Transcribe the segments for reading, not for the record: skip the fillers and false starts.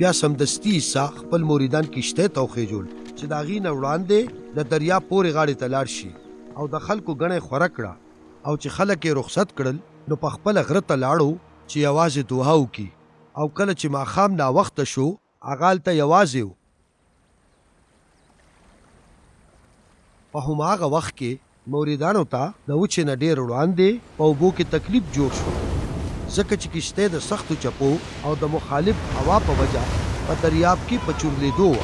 بیا سمدستي عیسی خپل مریدان کشته ته وخېجول چې د هغې نه وړاندې د دریاب پورې غاړې ته لاړ شي او د خلکو ګڼه یې خوره کړه او چې خلک یې رخصت کړل نو په خپله غره ته لاړو چې یوازې دوها وکړي او کله چې ماښام ناوخته شو هغه هلته یوازې و. په هماغه وخت کې مریدانو ته د وچې نه ډېر وړاندې په اوبو کې تکلیف جوړ شو ځکه چې کشتۍ د سختو چپو او د مخالف هوا په وجه په دریاب کې په چورلېدو وه.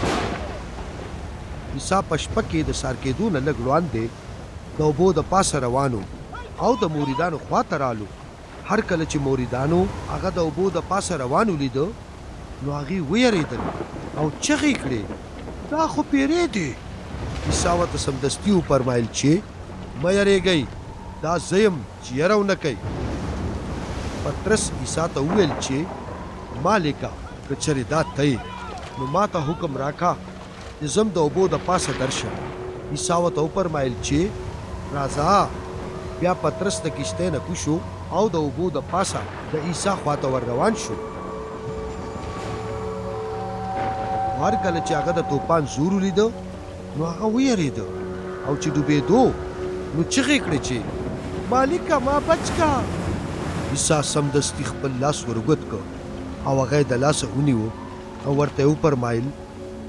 عیسی په شپه کې د سار کېدو نه لږ وړاندې د اوبو د پاسه روانو او د مریدانو خواته رالو. هر کله چې مریدانو هغه د اوبو د پاسه روان ولیده نو هغې ویرېدل او چغې کړې دا خو پیرې دی. عیسی ورته سمدستي وفرمایل چې مه یریږئ دا زه یم چې یره ونه کوئ. پطرس عیسی ته وویل چې مالکه که چېرې دا ته یې نو ما ته حکم راکړه چې زم د اوبو د پاسه درشم. عیسی ورته وفرمایل چې راځه. بیا پطرس د کشتۍ نه کوز شو او د اوبو د پاسه د عیسی خواته ور روان شو. هر کله چې هغه د طوفان زور ولیده نو هغه ویرېده او چې ډوبېدو نو چغې کړې چې مالکه ما بچ کا. عیسی سمدستي خپل لاس ورګوت کړ او هغه یې د لاسه ونیو او ورته یې وفرمایل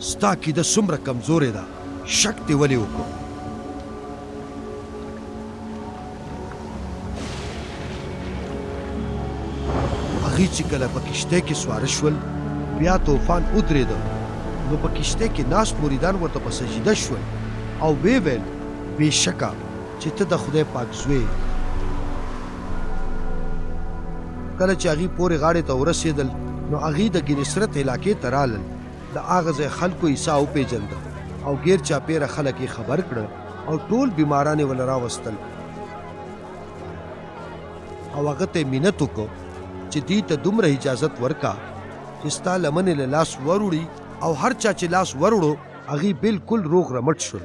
ستا عقیده څومره کمزورې ده شک دې ولې وکړو. هغې چې کله په کشتۍ کې سواره شول بیا طوفان ودرېده نو په کشتۍ کې ناست مریدان ورته په سجده شول او ویې ویل بېشکه چې ته د خدای پاک زوی. کله چې هغې پورې غاړې ته ورسېدل نو هغې د ګنسرت علاقې ته رالل. د هغه ځای خلکو عیسی وپېژنده او ګیر چاپېره خلک یې خبر کړه او ټول بیماران یې ونه راوستل او هغه ته یې منت وکړو چې دې ته دومره اجازت ورکا چې ستا لمنې له لاس وروړي او هر چا چې لاس وروړو هغې بالکل روغ رمټ شول.